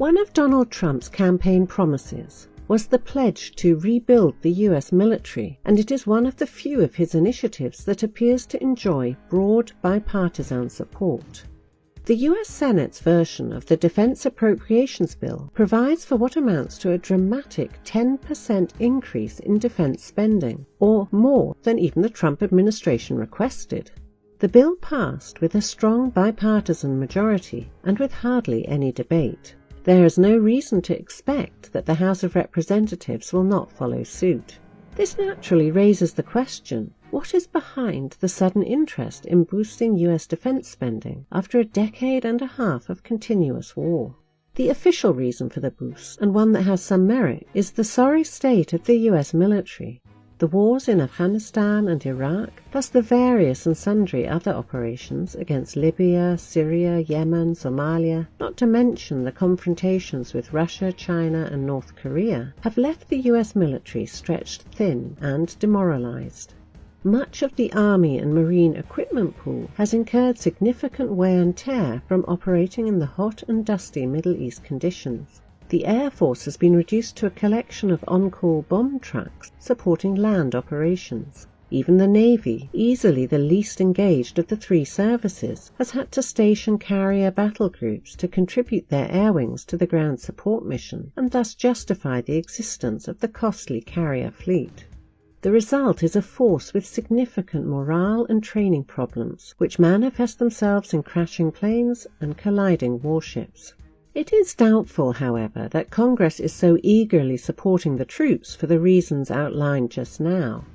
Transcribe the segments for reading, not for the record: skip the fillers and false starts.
One of Donald Trump's campaign promises was the pledge to rebuild the US military, and it is one of the few of his initiatives that appears to enjoy broad bipartisan support. The US Senate's version of the Defense Appropriations Bill provides for what amounts to a dramatic 10% increase in defense spending, or more than even the Trump administration requested. The bill passed with a strong bipartisan majority and with hardly any debate. There is no reason to expect that the House of Representatives will not follow suit. This naturally raises the question, what is behind the sudden interest in boosting US defense spending after a decade and a half of continuous war? The official reason for the boost, and one that has some merit, is the sorry state of the US military. The wars in Afghanistan and Iraq, plus the various and sundry other operations against Libya, Syria, Yemen, Somalia, not to mention the confrontations with Russia, China and North Korea, have left the US military stretched thin and demoralized. Much of the Army and Marine equipment pool has incurred significant wear and tear from operating in the hot and dusty Middle East conditions. The Air Force has been reduced to a collection of on-call bomb trucks supporting land operations. Even the Navy, easily the least engaged of the three services, has had to station carrier battle groups to contribute their air wings to the ground support mission and thus justify the existence of the costly carrier fleet. The result is a force with significant morale and training problems, which manifest themselves in crashing planes and colliding warships. It is doubtful, however, that Congress is so eagerly supporting the troops for the reasons outlined just now.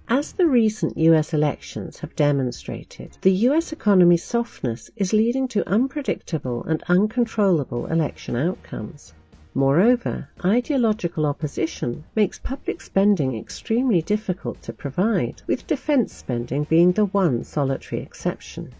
As the recent US elections have demonstrated, the US economy's softness is leading to unpredictable and uncontrollable election outcomes. Moreover, ideological opposition makes public spending extremely difficult to provide, with defense spending being the one solitary exception.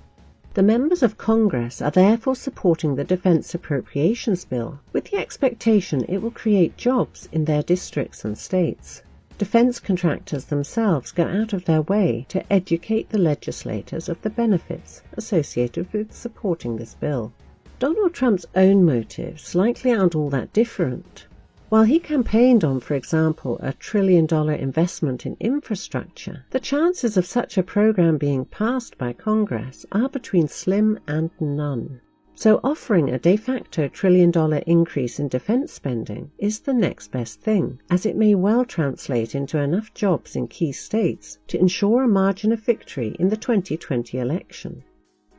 The members of Congress are therefore supporting the Defense Appropriations Bill with the expectation it will create jobs in their districts and states. Defense contractors themselves go out of their way to educate the legislators of the benefits associated with supporting this bill. Donald Trump's own motives likely aren't all that different. While he campaigned on, for example, a $1 trillion investment in infrastructure, the chances of such a program being passed by Congress are between slim and none. So offering a de facto $1 trillion increase in defense spending is the next best thing, as it may well translate into enough jobs in key states to ensure a margin of victory in the 2020 election.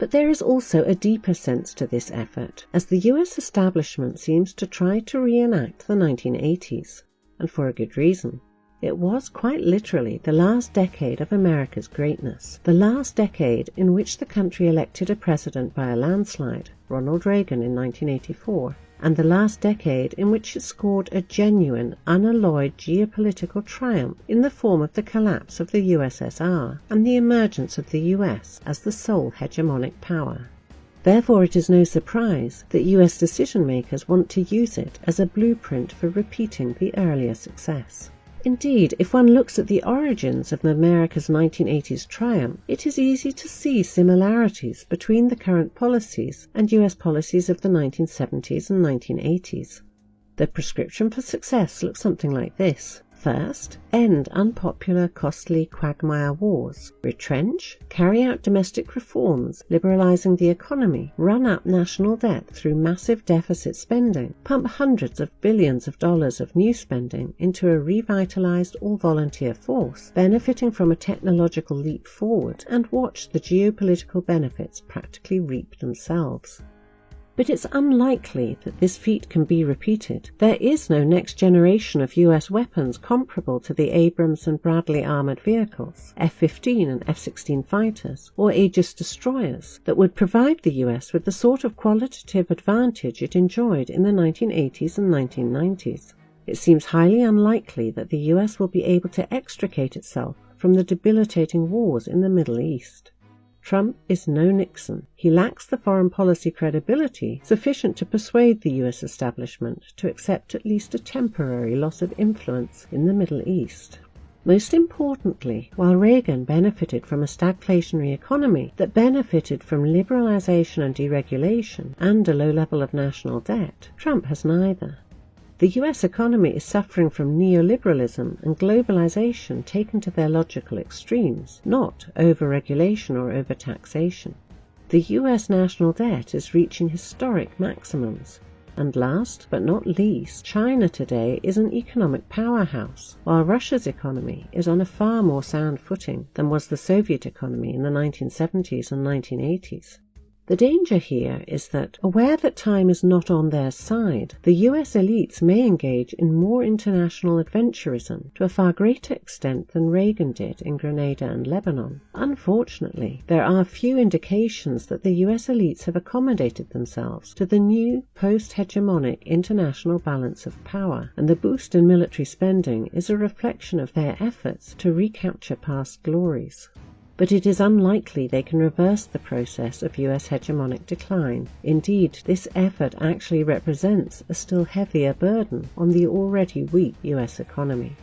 But there is also a deeper sense to this effort, as the US establishment seems to try to reenact the 1980s, and for a good reason. It was quite literally the last decade of America's greatness, the last decade in which the country elected a president by a landslide, Ronald Reagan in 1984, and the last decade in which it scored a genuine, unalloyed geopolitical triumph in the form of the collapse of the USSR and the emergence of the US as the sole hegemonic power. Therefore, it is no surprise that US decision-makers want to use it as a blueprint for repeating the earlier success. Indeed, if one looks at the origins of America's 1980s triumph, it is easy to see similarities between the current policies and US policies of the 1970s and 1980s. The prescription for success looks something like this. First, end unpopular, costly quagmire wars. Retrench, carry out domestic reforms, liberalizing the economy, run up national debt through massive deficit spending, pump hundreds of billions of dollars of new spending into a revitalized all-volunteer force, benefiting from a technological leap forward, and watch the geopolitical benefits practically reap themselves. But it's unlikely that this feat can be repeated. There is no next generation of US weapons comparable to the Abrams and Bradley armored vehicles, F-15 and F-16 fighters, or Aegis destroyers that would provide the US with the sort of qualitative advantage it enjoyed in the 1980s and 1990s. It seems highly unlikely that the US will be able to extricate itself from the debilitating wars in the Middle East. Trump is no Nixon. He lacks the foreign policy credibility sufficient to persuade the US establishment to accept at least a temporary loss of influence in the Middle East. Most importantly, while Reagan benefited from a stagflationary economy that benefited from liberalization and deregulation and a low level of national debt, Trump has neither. The US economy is suffering from neoliberalism and globalization taken to their logical extremes, not over-regulation or over-taxation. The US national debt is reaching historic maximums. And last but not least, China today is an economic powerhouse, while Russia's economy is on a far more sound footing than was the Soviet economy in the 1970s and 1980s. The danger here is that, aware that time is not on their side, the US elites may engage in more international adventurism to a far greater extent than Reagan did in Grenada and Lebanon. Unfortunately, there are few indications that the US elites have accommodated themselves to the new post-hegemonic international balance of power, and the boost in military spending is a reflection of their efforts to recapture past glories. But it is unlikely they can reverse the process of US hegemonic decline. Indeed, this effort actually represents a still heavier burden on the already weak US economy.